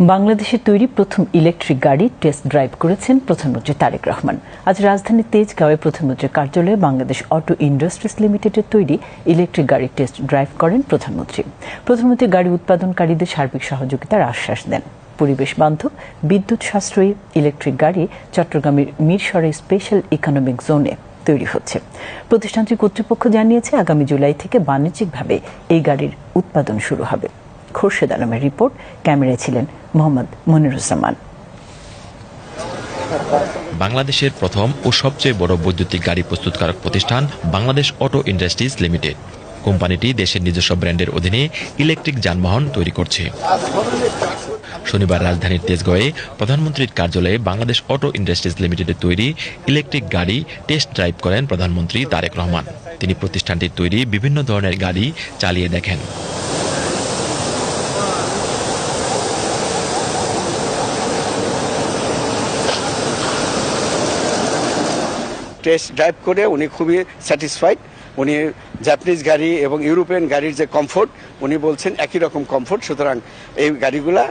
বাংলাদেশের তৈরি প্রথম ইলেকট্রিক গাড়ি টেস্ট ড্রাইভ করেছেন প্রধানমন্ত্রী তারেক রহমান। আজ রাজধানীর তেজগাঁওয়ে প্রধানমন্ত্রীর কার্যালয়ে বাংলাদেশ অটো ইন্ডাস্ট্রিজ লিমিটেডের তৈরি ইলেকট্রিক গাড়ি টেস্ট ড্রাইভ করেন প্রধানমন্ত্রী। প্রধানমন্ত্রী গাড়ি উৎপাদনকারীদের সার্বিক সহযোগিতার আশ্বাস দেন। পরিবেশ বান্ধব, বিদ্যুৎ সাশ্রয়ী ইলেকট্রিক গাড়ি চট্টগ্রামের মিরসরাই স্পেশাল ইকোনমিক জোনে তৈরি হচ্ছে। প্রতিষ্ঠানটির কর্তৃপক্ষ জানিয়েছে আগামী জুলাই থেকে বাণিজ্যিকভাবে এই গাড়ির উৎপাদন শুরু হবে। খোরশেদ আলমের রিপোর্ট, ক্যামেরায় ছিলেন মোহাম্মদ মনিরুজ্জামান। বাংলাদেশের প্রথম ও সবচেয়ে বড় বৈদ্যুতিক গাড়ি প্রস্তুতকারক প্রতিষ্ঠান বাংলাদেশ অটো ইন্ডাস্ট্রিজ লিমিটেড। কোম্পানিটি দেশের নিজস্ব ব্র্যান্ডের অধীনে ইলেকট্রিক যানবাহন তৈরি করছে। শনিবার রাজধানীর তেজগাঁওয়ে প্রধানমন্ত্রীর কার্যালয়ে বাংলাদেশ অটো ইন্ডাস্ট্রিজ লিমিটেডের তৈরি ইলেকট্রিক গাড়ি টেস্ট ড্রাইভ করেন প্রধানমন্ত্রী তারেক রহমান। তিনি প্রতিষ্ঠানটির তৈরি বিভিন্ন ধরনের গাড়ি চালিয়ে দেখেন। টেস্ট ড্রাইভ করে উনি খুবই স্যাটিসফাইড। উনি জাপানিজ গাড়ি এবং ইউরোপিয়ান গাড়ির যে কমফোর্ট, উনি বলছেন একই রকম কমফোর্ট। সুতরাং এই গাড়িগুলা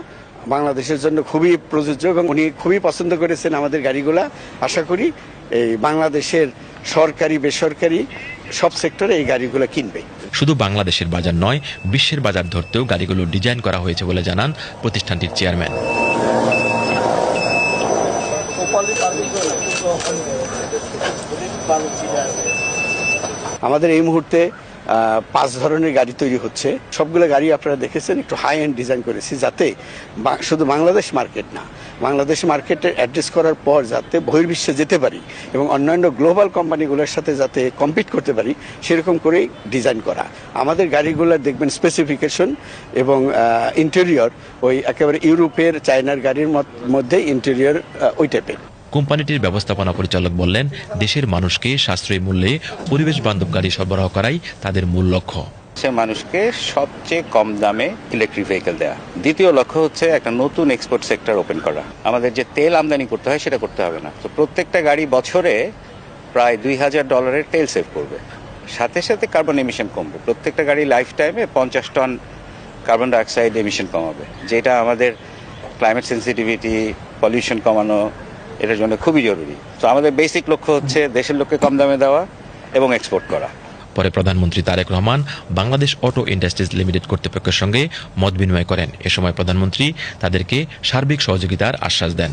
বাংলাদেশের জন্য খুবই প্রযোজ্য এবং উনি খুবই পছন্দ করেছেন আমাদের গাড়িগুলা। আশা করি এই বাংলাদেশের সরকারি বেসরকারি সব সেক্টরে এই গাড়িগুলো কিনবে। শুধু বাংলাদেশের বাজার নয়, বিশ্বের বাজার ধরতেও গাড়িগুলো ডিজাইন করা হয়েছে বলে জানান প্রতিষ্ঠানটির চেয়ারম্যান। আমাদের এই মুহূর্তে 5 ধরনের গাড়ি তৈরি হচ্ছে। সবগুলো গাড়ি আপনারা দেখেছেন একটু হাই এন্ড ডিজাইন করেছি, যাতে শুধু বাংলাদেশ মার্কেট না, বাংলাদেশ মার্কেটে অ্যাড্রেস করার পর যাতে বহির্বিশ্বে যেতে পারি এবং অন্যান্য গ্লোবাল কোম্পানিগুলোর সাথে যাতে কম্পিট করতে পারি, সেরকম করেই ডিজাইন করা। আমাদের গাড়িগুলো দেখবেন স্পেসিফিকেশন এবং ইন্টেরিয়র ওই একেবারে ইউরোপের চায়নার গাড়ির মধ্যে ইন্টেরিয়র ওই টাইপের। কোম্পানিটির ব্যবস্থাপনা পরিচালক বললেন, দেশের মানুষকে সাশ্রয়ী মূল্যে পরিবেশ বান্ধব গাড়ি সরবরাহ করাই তাদের মূল লক্ষ্য। মানুষকে সবচেয়ে কম দামে ইলেকট্রিক ভেহিকেল দেওয়া। দ্বিতীয় লক্ষ্য হচ্ছে একটা নতুন এক্সপোর্ট সেক্টর ওপেন করা। আমাদের যে তেল আমদানি করতে হয় সেটা করতে হবে না। তো প্রত্যেকটা গাড়ি বছরে প্রায় $2000 তেল সেভ করবে, সাথে সাথে কার্বন এমিশন কমবে। প্রত্যেকটা গাড়ি লাইফ টাইমে 50 টন কার্বন ডাইঅক্সাইড এমিশন কমাবে, যেটা আমাদের ক্লাইমেট সেন্সিটিভিটি, পলিউশন কমানো, এটার জন্য খুবই জরুরি। তো আমাদের বেসিক লক্ষ্য হচ্ছে দেশের লোককে কম দামে দেওয়া এবং এক্সপোর্ট করা। পরে প্রধানমন্ত্রী Tarique Rahman Bangladesh auto industries limited কর্তৃপক্ষের সঙ্গে মত বিনিময় করেন। এ সময় প্রধানমন্ত্রী তাদেরকে সার্বিক সহযোগিতার আশ্বাস দেন।